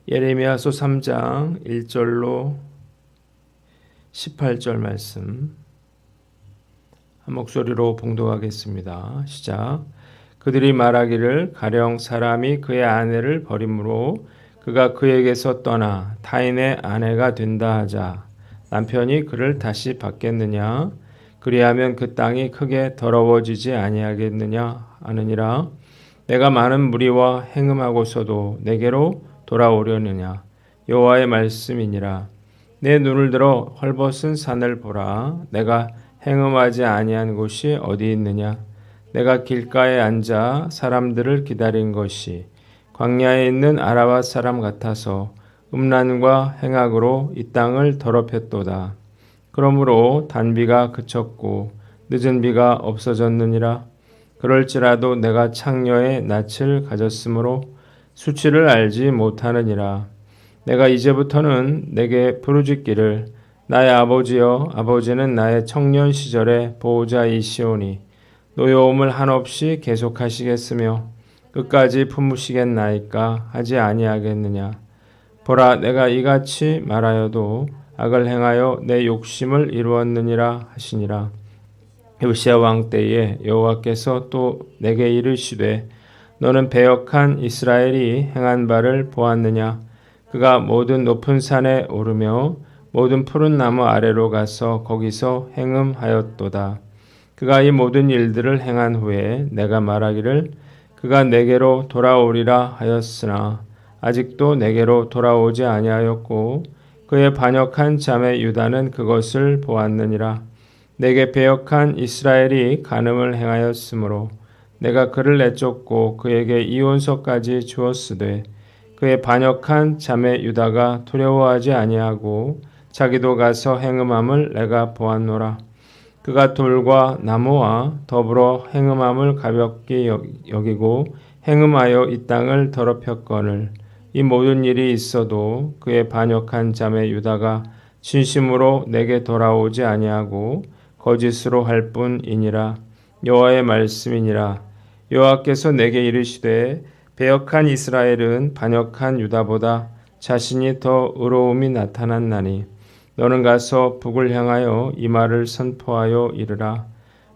예레미야서 3장 1절로 18절 말씀 한 목소리로 봉독하겠습니다. 시작. 그들이 말하기를 가령 사람이 그의 아내를 버림으로 그가 그에게서 떠나 타인의 아내가 된다 하자 남편이 그를 다시 받겠느냐? 그리하면 그 땅이 크게 더러워지지 아니하겠느냐 하느니라. 내가 많은 무리와 행음하고서도 내게로 돌아오려느냐? 여호와의 말씀이니라. 내 눈을 들어 헐벗은 산을 보라. 내가 행음하지 아니한 곳이 어디 있느냐? 내가 길가에 앉아 사람들을 기다린 것이 광야에 있는 아라밧 사람 같아서 음란과 행악으로 이 땅을 더럽혔도다. 그러므로 단비가 그쳤고 늦은 비가 없어졌느니라. 그럴지라도 내가 창녀의 낯을 가졌으므로 수치를 알지 못하느니라. 내가 이제부터는 내게 부르짖기를 나의 아버지여 아버지는 나의 청년 시절의 보호자이시오니 노여움을 한없이 계속하시겠으며 끝까지 품으시겠나이까 하지 아니하겠느냐. 보라 내가 이같이 말하여도 악을 행하여 내 욕심을 이루었느니라 하시니라. 요시야 왕 때에 여호와께서 또 내게 이르시되 너는 배역한 이스라엘이 행한 바를 보았느냐. 그가 모든 높은 산에 오르며 모든 푸른 나무 아래로 가서 거기서 행음하였도다. 그가 이 모든 일들을 행한 후에 내가 말하기를 그가 내게로 돌아오리라 하였으나 아직도 내게로 돌아오지 아니하였고 그의 반역한 자매 유다는 그것을 보았느니라. 내게 배역한 이스라엘이 간음을 행하였으므로 내가 그를 내쫓고 그에게 이혼서까지 주었으되 그의 반역한 자매 유다가 두려워하지 아니하고 자기도 가서 행음함을 내가 보았노라. 그가 돌과 나무와 더불어 행음함을 가볍게 여기고 행음하여 이 땅을 더럽혔거늘 이 모든 일이 있어도 그의 반역한 자매 유다가 진심으로 내게 돌아오지 아니하고 거짓으로 할 뿐이니라. 여호와의 말씀이니라. 여호와께서 내게 이르시되 배역한 이스라엘은 반역한 유다보다 자신이 더 의로움이 나타났나니 너는 가서 북을 향하여 이 말을 선포하여 이르라.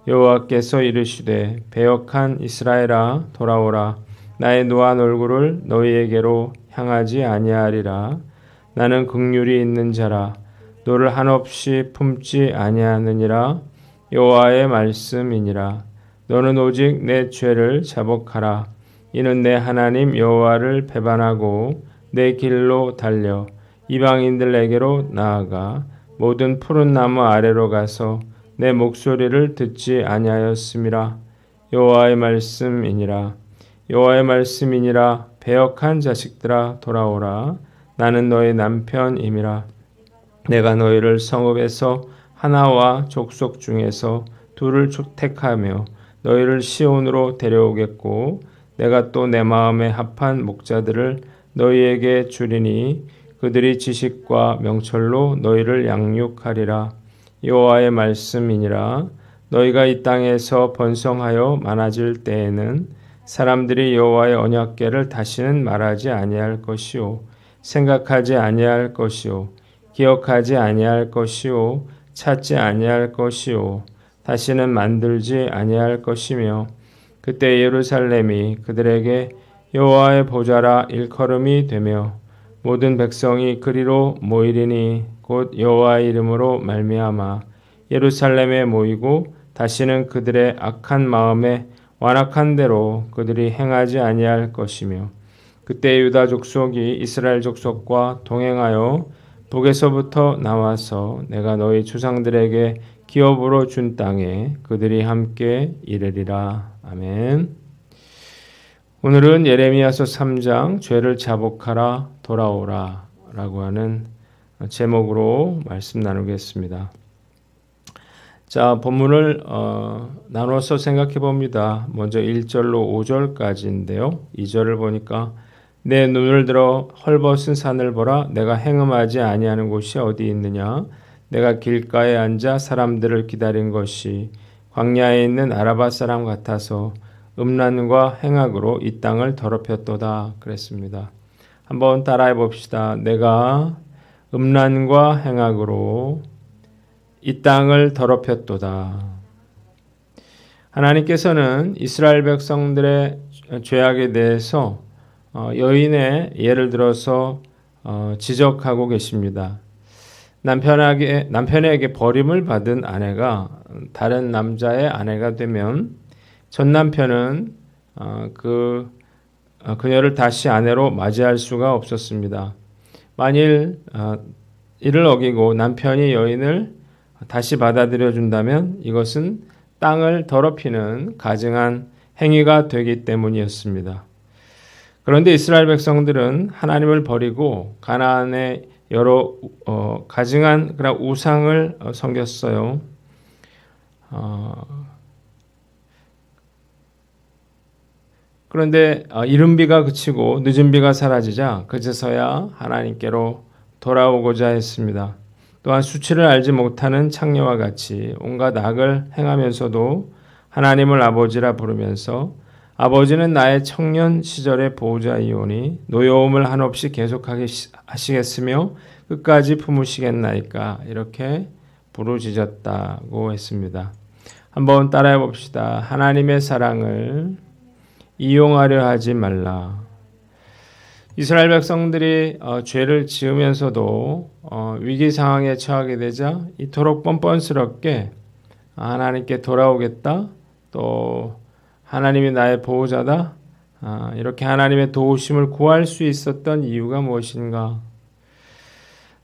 여호와께서 이르시되 배역한 이스라엘아 돌아오라. 나의 노한 얼굴을 너희에게로 향하지 아니하리라. 나는 긍휼이 있는 자라. 너를 한없이 품지 아니하느니라. 여호와의 말씀이니라. 너는 오직 내 죄를 자복하라. 이는 내 하나님 여호와를 배반하고 내 길로 달려 이방인들에게로 나아가 모든 푸른 나무 아래로 가서 내 목소리를 듣지 아니하였음이라. 여호와의 말씀이니라. 여호와의 말씀이니라. 배역한 자식들아 돌아오라. 나는 너의 남편임이라. 내가 너희를 성읍에서 하나와 족속 중에서 둘을 택하며 너희를 시온으로 데려오겠고 내가 또 내 마음에 합한 목자들을 너희에게 주리니 그들이 지식과 명철로 너희를 양육하리라. 여호와의 말씀이니라. 너희가 이 땅에서 번성하여 많아질 때에는 사람들이 여호와의 언약궤를 다시는 말하지 아니할 것이요 생각하지 아니할 것이요 기억하지 아니할 것이요 찾지 아니할 것이요 다시는 만들지 아니할 것이며 그때 예루살렘이 그들에게 여호와의 보좌라 일컬음이 되며 모든 백성이 그리로 모이리니 곧 여호와의 이름으로 말미암아 예루살렘에 모이고 다시는 그들의 악한 마음에 완악한 대로 그들이 행하지 아니할 것이며 그때 유다 족속이 이스라엘 족속과 동행하여 북에서부터 나와서 내가 너희 조상들에게 기업으로 준 땅에 그들이 함께 이르리라. 아멘. 오늘은 예레미야서 3장 죄를 자복하라 돌아오라 라고 하는 제목으로 말씀 나누겠습니다. 자, 본문을 나눠서 생각해 봅니다. 먼저 1절로 5절까지인데요. 2절을 보니까 내 눈을 들어 헐벗은 산을 보라. 내가 행음하지 아니하는 곳이 어디 있느냐. 내가 길가에 앉아 사람들을 기다린 것이 광야에 있는 아라밧 사람 같아서 음란과 행악으로 이 땅을 더럽혔도다 그랬습니다. 한번 따라해 봅시다. 내가 음란과 행악으로 이 땅을 더럽혔도다. 하나님께서는 이스라엘 백성들의 죄악에 대해서 여인의 예를 들어서 지적하고 계십니다. 남편에게 버림을 받은 아내가 다른 남자의 아내가 되면 전 남편은 그녀를 다시 아내로 맞이할 수가 없었습니다. 만일 이를 어기고 남편이 여인을 다시 받아들여 준다면 이것은 땅을 더럽히는 가증한 행위가 되기 때문이었습니다. 그런데 이스라엘 백성들은 하나님을 버리고 가나안의 여러 가증한 그런 우상을 섬겼어요. 그런데 이른 비가 그치고 늦은 비가 사라지자 그제서야 하나님께로 돌아오고자 했습니다. 또한 수치를 알지 못하는 창녀와 같이 온갖 악을 행하면서도 하나님을 아버지라 부르면서 아버지는 나의 청년 시절의 보호자이오니 노여움을 한없이 계속하게 하시겠으며 끝까지 품으시겠나이까 이렇게 부르짖었다고 했습니다. 한번 따라해 봅시다. 하나님의 사랑을 이용하려 하지 말라. 이스라엘 백성들이 죄를 지으면서도 위기 상황에 처하게 되자 이토록 뻔뻔스럽게 하나님께 돌아오겠다, 또 하나님이 나의 보호자다, 이렇게 하나님의 도우심을 구할 수 있었던 이유가 무엇인가?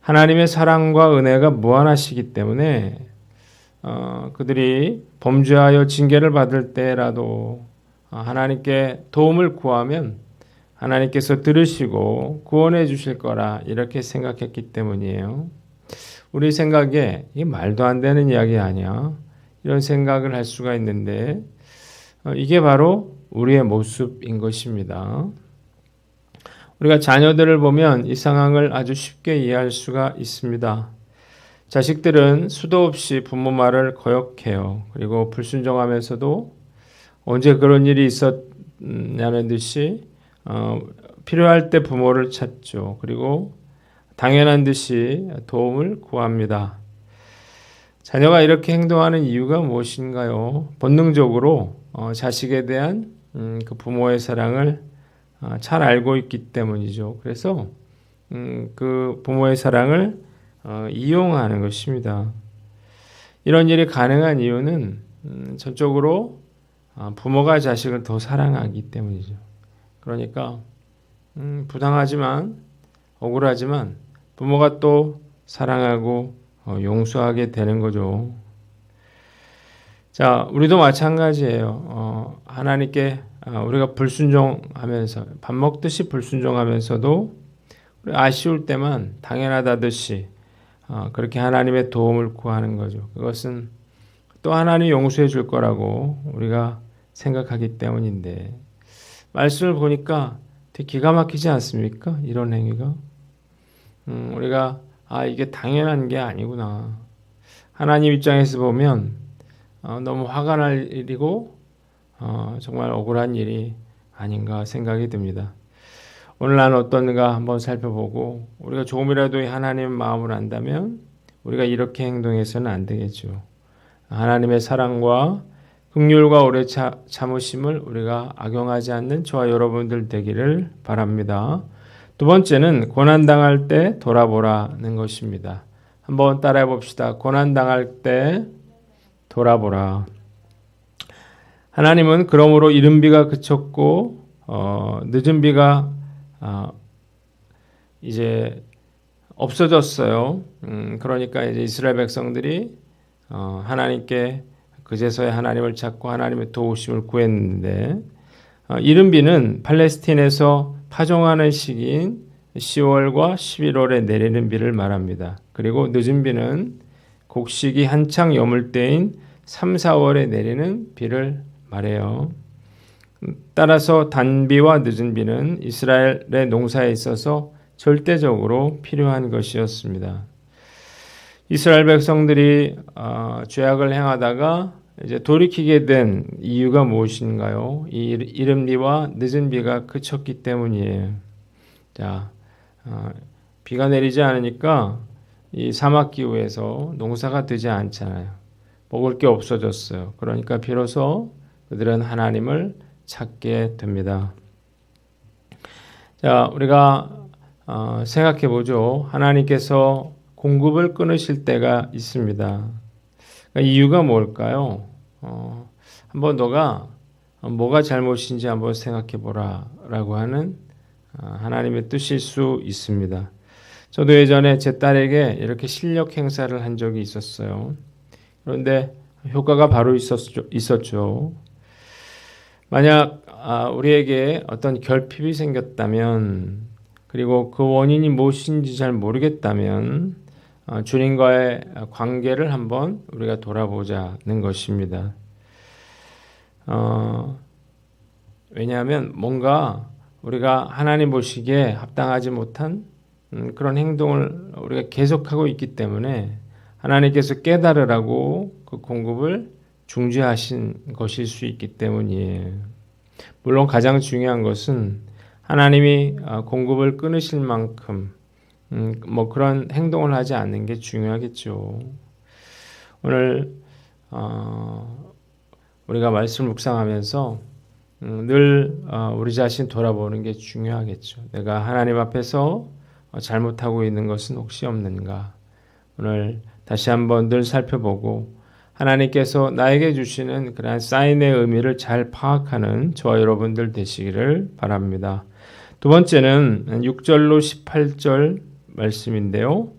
하나님의 사랑과 은혜가 무한하시기 때문에 그들이 범죄하여 징계를 받을 때라도 하나님께 도움을 구하면 하나님께서 들으시고 구원해 주실 거라 이렇게 생각했기 때문이에요. 우리 생각에 이게 말도 안 되는 이야기 아니야? 이런 생각을 할 수가 있는데 이게 바로 우리의 모습인 것입니다. 우리가 자녀들을 보면 이 상황을 아주 쉽게 이해할 수가 있습니다. 자식들은 수도 없이 부모 말을 거역해요. 그리고 불순종하면서도 언제 그런 일이 있었냐는 듯이 필요할 때 부모를 찾죠. 그리고 당연한 듯이 도움을 구합니다. 자녀가 이렇게 행동하는 이유가 무엇인가요? 본능적으로 자식에 대한 그 부모의 사랑을 잘 알고 있기 때문이죠. 그래서 그 부모의 사랑을 이용하는 것입니다. 이런 일이 가능한 이유는 전적으로 부모가 자식을 더 사랑하기 때문이죠. 그러니까 부당하지만 억울하지만 부모가 또 사랑하고 용서하게 되는 거죠. 자, 우리도 마찬가지예요. 하나님께 우리가 불순종하면서 밥 먹듯이 불순종하면서도 아쉬울 때만 당연하다듯이 그렇게 하나님의 도움을 구하는 거죠. 그것은 또 하나님이 용서해 줄 거라고 우리가 생각하기 때문인데 말씀을 보니까 되게 기가 막히지 않습니까? 이런 행위가. 우리가 이게 당연한 게 아니구나. 하나님 입장에서 보면 너무 화가 날 일이고 정말 억울한 일이 아닌가 생각이 듭니다. 오늘 난 어떤가 한번 살펴보고 우리가 조금이라도 하나님의 마음을 안다면 우리가 이렇게 행동해서는 안 되겠죠. 하나님의 사랑과 긍휼과 오래 참으심을 우리가 악용하지 않는 저와 여러분들 되기를 바랍니다. 두 번째는 고난당할 때 돌아보라는 것입니다. 한번 따라해 봅시다. 고난당할 때 돌아보라. 하나님은 그러므로 이른 비가 그쳤고 늦은 비가 이제 없어졌어요. 그러니까 이제 이스라엘 백성들이 하나님께 그제서야 하나님을 찾고 하나님의 도우심을 구했는데 이른 비는 팔레스틴에서 파종하는 시기인 10월과 11월에 내리는 비를 말합니다. 그리고 늦은 비는 곡식이 한창 여물 때인 3, 4월에 내리는 비를 말해요. 따라서 단비와 늦은 비는 이스라엘의 농사에 있어서 절대적으로 필요한 것이었습니다. 이스라엘 백성들이 죄악을 행하다가 이제 돌이키게 된 이유가 무엇인가요? 이 이른 비와 늦은 비가 그쳤기 때문이에요. 자, 비가 내리지 않으니까 이 사막 기후에서 농사가 되지 않잖아요. 먹을 게 없어졌어요. 그러니까 비로소 그들은 하나님을 찾게 됩니다. 자, 우리가 생각해 보죠. 하나님께서 공급을 끊으실 때가 있습니다. 그러니까 이유가 뭘까요? 한번 너가 뭐가 잘못인지 한번 생각해 보라라고 하는 하나님의 뜻일 수 있습니다. 저도 예전에 제 딸에게 이렇게 실력 행사를 한 적이 있었어요. 그런데 효과가 바로 있었죠. 만약 우리에게 어떤 결핍이 생겼다면, 그리고 그 원인이 무엇인지 잘 모르겠다면 주님과의 관계를 한번 우리가 돌아보자는 것입니다. 왜냐하면 뭔가 우리가 하나님 보시기에 합당하지 못한 그런 행동을 우리가 계속하고 있기 때문에 하나님께서 깨달으라고 그 공급을 중지하신 것일 수 있기 때문이에요. 물론 가장 중요한 것은 하나님이 공급을 끊으실 만큼 뭐 그런 행동을 하지 않는 게 중요하겠죠. 오늘 우리가 말씀을 묵상하면서 늘 우리 자신 돌아보는 게 중요하겠죠. 내가 하나님 앞에서 잘못하고 있는 것은 혹시 없는가? 오늘 다시 한번 늘 살펴보고 하나님께서 나에게 주시는 그러한 사인의 의미를 잘 파악하는 저와 여러분들 되시기를 바랍니다. 두 번째는 6절로 18절 말씀인데요.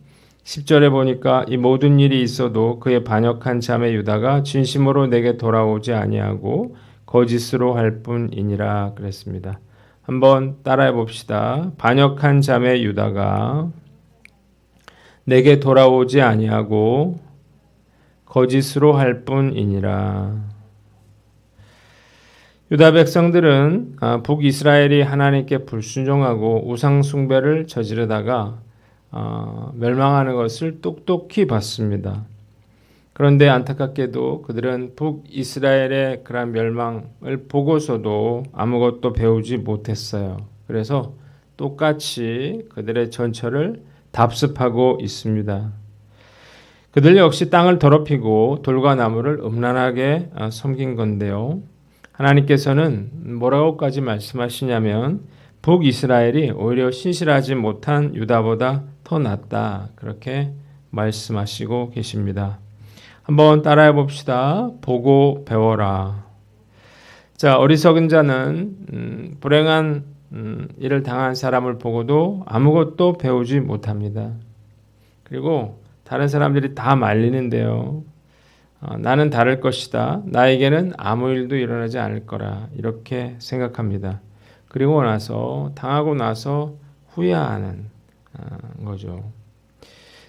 10절에 보니까 이 모든 일이 있어도 그의 반역한 자매 유다가 진심으로 내게 돌아오지 아니하고 거짓으로 할 뿐이니라 그랬습니다. 한번 따라해 봅시다. 반역한 자매 유다가 내게 돌아오지 아니하고 거짓으로 할 뿐이니라. 유다 백성들은 북이스라엘이 하나님께 불순종하고 우상 숭배를 저지르다가 멸망하는 것을 똑똑히 봤습니다. 그런데 안타깝게도 그들은 북이스라엘의 그런 멸망을 보고서도 아무것도 배우지 못했어요. 그래서 똑같이 그들의 전철을 답습하고 있습니다. 그들 역시 땅을 더럽히고 돌과 나무를 음란하게 섬긴 건데요. 하나님께서는 뭐라고까지 말씀하시냐면 북이스라엘이 오히려 신실하지 못한 유다보다 더 낫다. 그렇게 말씀하시고 계십니다. 한번 따라해 봅시다. 보고 배워라. 자, 어리석은 자는 불행한 일을 당한 사람을 보고도 아무것도 배우지 못합니다. 그리고 다른 사람들이 다 말리는데요. 나는 다를 것이다. 나에게는 아무 일도 일어나지 않을 거라. 이렇게 생각합니다. 그리고 나서 당하고 나서 후회하는 거죠.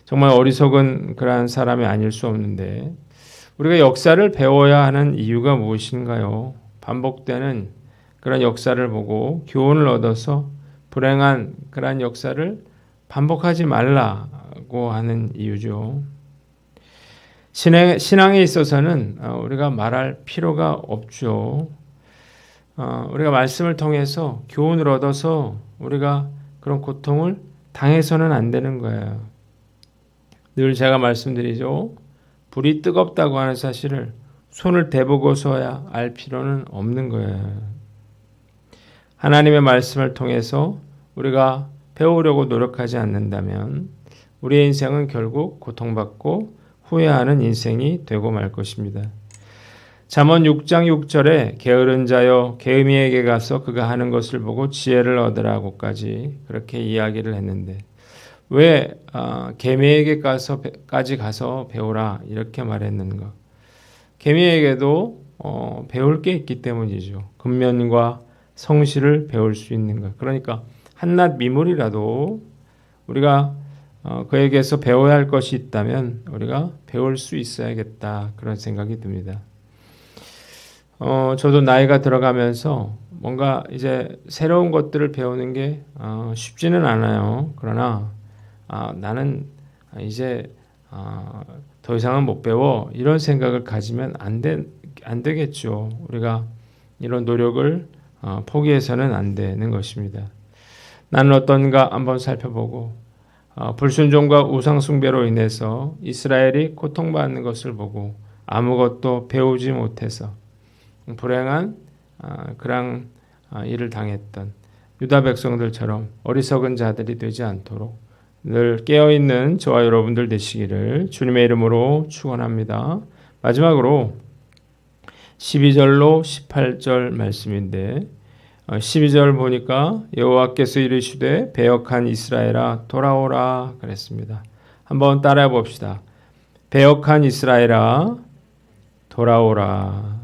정말 어리석은 그러한 사람이 아닐 수 없는데 우리가 역사를 배워야 하는 이유가 무엇인가요? 반복되는 그런 역사를 보고 교훈을 얻어서 불행한 그러한 역사를 반복하지 말라고 하는 이유죠. 신앙에 있어서는 우리가 말할 필요가 없죠. 우리가 말씀을 통해서 교훈을 얻어서 우리가 그런 고통을 당해서는 안 되는 거예요. 늘 제가 말씀드리죠. 불이 뜨겁다고 하는 사실을 손을 대보고서야 알 필요는 없는 거예요. 하나님의 말씀을 통해서 우리가 배우려고 노력하지 않는다면 우리의 인생은 결국 고통받고 후회하는 인생이 되고 말 것입니다. 잠언 6장 6절에 게으른 자여 계음이에게 가서 그가 하는 것을 보고 지혜를 얻으라고까지 그렇게 이야기를 했는데 왜 개미에게까지 가서 배우라 이렇게 말했는가? 개미에게도 배울 게 있기 때문이죠. 근면과 성실을 배울 수 있는 것. 그러니까 한낱 미물이라도 우리가 그에게서 배워야 할 것이 있다면 우리가 배울 수 있어야겠다 그런 생각이 듭니다. 저도 나이가 들어가면서 뭔가 이제 새로운 것들을 배우는 게 쉽지는 않아요. 그러나 나는 이제 더 이상은 못 배워 이런 생각을 가지면 안 되겠죠. 우리가 이런 노력을 포기해서는 안 되는 것입니다. 나는 어떤가 한번 살펴보고 불순종과 우상숭배로 인해서 이스라엘이 고통받는 것을 보고 아무것도 배우지 못해서 불행한 그런 일을 당했던 유다 백성들처럼 어리석은 자들이 되지 않도록 늘 깨어있는 저와 여러분들 되시기를 주님의 이름으로 축원합니다. 마지막으로 12절로 18절 말씀인데 12절 보니까 여호와께서 이르시되 배역한 이스라엘아 돌아오라 그랬습니다. 한번 따라해 봅시다. 배역한 이스라엘아 돌아오라.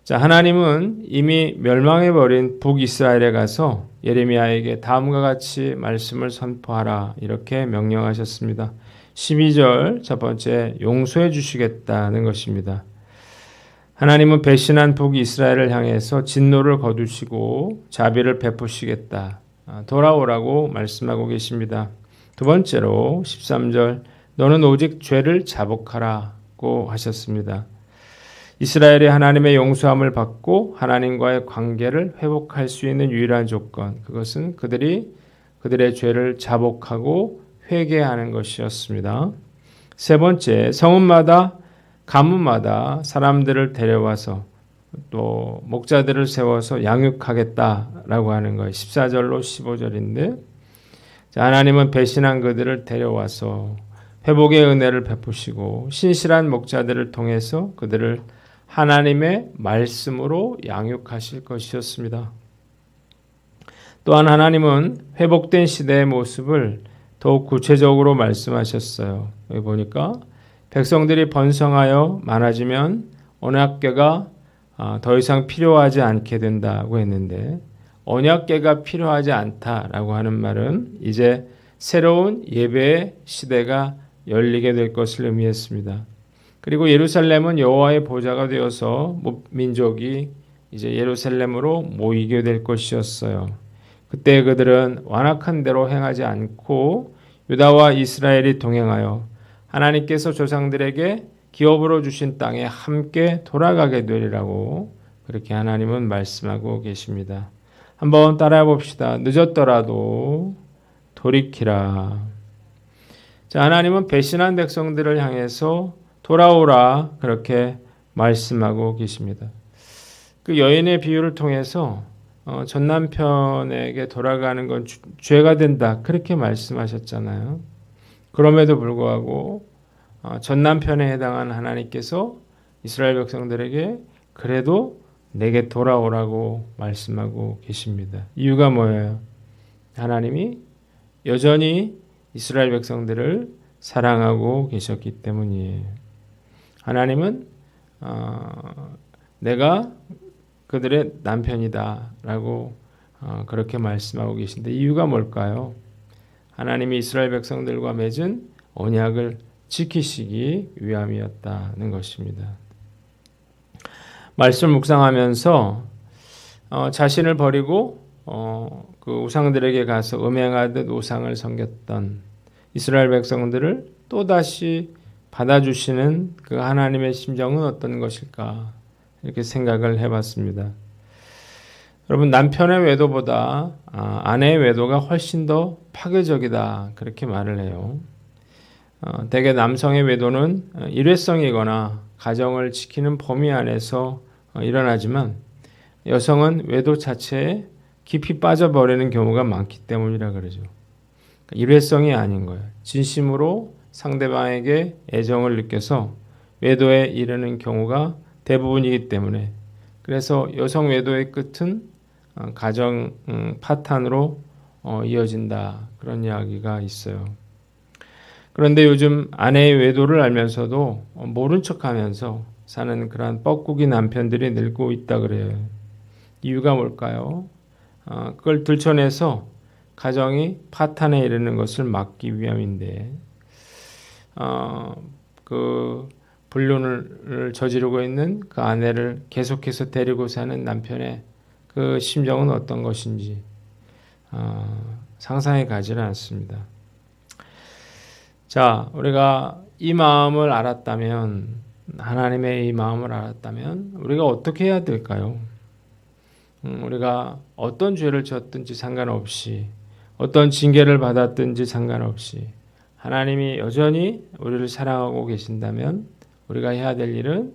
자, 하나님은 이미 멸망해버린 북이스라엘에 가서 예레미야에게 다음과 같이 말씀을 선포하라 이렇게 명령하셨습니다. 12절 첫 번째 용서해 주시겠다는 것입니다. 하나님은 배신한 북이스라엘을 향해서 진노를 거두시고 자비를 베푸시겠다. 돌아오라고 말씀하고 계십니다. 두 번째로 13절 너는 오직 죄를 자복하라고 하셨습니다. 이스라엘이 하나님의 용서함을 받고 하나님과의 관계를 회복할 수 있는 유일한 조건, 그것은 그들의 죄를 자복하고 회개하는 것이었습니다. 세 번째, 성읍마다 가문마다 사람들을 데려와서 또 목자들을 세워서 양육하겠다라고 하는 거예요. 14절로 15절인데 하나님은 배신한 그들을 데려와서 회복의 은혜를 베푸시고 신실한 목자들을 통해서 그들을 하나님의 말씀으로 양육하실 것이었습니다. 또한 하나님은 회복된 시대의 모습을 더욱 구체적으로 말씀하셨어요. 여기 보니까 백성들이 번성하여 많아지면 언약궤가 더 이상 필요하지 않게 된다고 했는데 언약궤가 필요하지 않다라고 하는 말은 이제 새로운 예배의 시대가 열리게 될 것을 의미했습니다. 그리고 예루살렘은 여호와의 보좌가 되어서 민족이 이제 예루살렘으로 모이게 될 것이었어요. 그때 그들은 완악한 대로 행하지 않고 유다와 이스라엘이 동행하여 하나님께서 조상들에게 기업으로 주신 땅에 함께 돌아가게 되리라고 그렇게 하나님은 말씀하고 계십니다. 한번 따라해 봅시다. 늦었더라도 돌이키라. 자, 하나님은 배신한 백성들을 향해서 돌아오라 그렇게 말씀하고 계십니다. 그 여인의 비유를 통해서 전 남편에게 돌아가는 건 죄가 된다 그렇게 말씀하셨잖아요. 그럼에도 불구하고 전 남편에 해당한 하나님께서 이스라엘 백성들에게 그래도 내게 돌아오라고 말씀하고 계십니다. 이유가 뭐예요? 하나님이 여전히 이스라엘 백성들을 사랑하고 계셨기 때문이에요. 하나님은 내가 그들의 남편이다라고 그렇게 말씀하고 계신데 이유가 뭘까요? 하나님이 이스라엘 백성들과 맺은 언약을 지키시기 위함이었다는 것입니다. 말씀 묵상하면서 자신을 버리고 그 우상들에게 가서 음행하듯 우상을 섬겼던 이스라엘 백성들을 또다시 받아주시는 그 하나님의 심정은 어떤 것일까 이렇게 생각을 해봤습니다. 여러분, 남편의 외도보다 아내의 외도가 훨씬 더 파괴적이다 그렇게 말을 해요. 대개 남성의 외도는 일회성이거나 가정을 지키는 범위 안에서 일어나지만 여성은 외도 자체에 깊이 빠져버리는 경우가 많기 때문이라 그러죠. 일회성이 아닌 거예요. 진심으로 상대방에게 애정을 느껴서 외도에 이르는 경우가 대부분이기 때문에 그래서 여성 외도의 끝은 가정 파탄으로 이어진다 그런 이야기가 있어요. 그런데 요즘 아내의 외도를 알면서도 모른 척하면서 사는 그러한 뻐꾸기 남편들이 늘고 있다 그래요. 이유가 뭘까요? 그걸 들춰내서 가정이 파탄에 이르는 것을 막기 위함인데 그 불륜을 저지르고 있는 그 아내를 계속해서 데리고 사는 남편의 그 심정은 어떤 것인지 상상이 가지는 않습니다. 자, 우리가 이 마음을 알았다면, 하나님의 이 마음을 알았다면 우리가 어떻게 해야 될까요? 우리가 어떤 죄를 졌든지 상관없이 어떤 징계를 받았든지 상관없이 하나님이 여전히 우리를 사랑하고 계신다면 우리가 해야 될 일은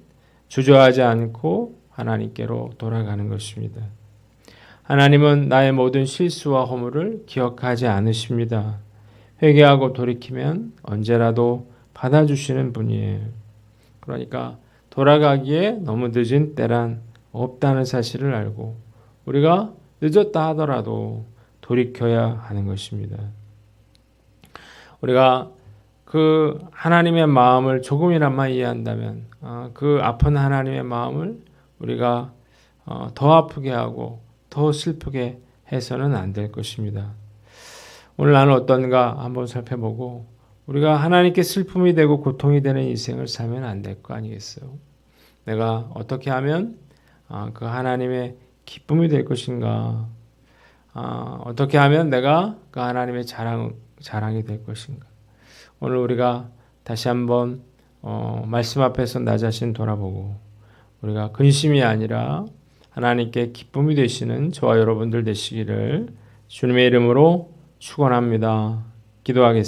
주저하지 않고 하나님께로 돌아가는 것입니다. 하나님은 나의 모든 실수와 허물을 기억하지 않으십니다. 회개하고 돌이키면 언제라도 받아주시는 분이에요. 그러니까 돌아가기에 너무 늦은 때란 없다는 사실을 알고 우리가 늦었다 하더라도 돌이켜야 하는 것입니다. 우리가 그 하나님의 마음을 조금이나마 이해한다면 그 아픈 하나님의 마음을 우리가 더 아프게 하고 더 슬프게 해서는 안 될 것입니다. 오늘 나는 어떤가 한번 살펴보고 우리가 하나님께 슬픔이 되고 고통이 되는 인생을 살면 안 될 거 아니겠어요? 내가 어떻게 하면 그 하나님의 기쁨이 될 것인가? 어떻게 하면 내가 그 하나님의 자랑이 될 것인가? 오늘 우리가 다시 한번 말씀 앞에서 나 자신 돌아보고 우리가 근심이 아니라 하나님께 기쁨이 되시는 저와 여러분들 되시기를 주님의 이름으로 축원합니다. 기도하겠습니다.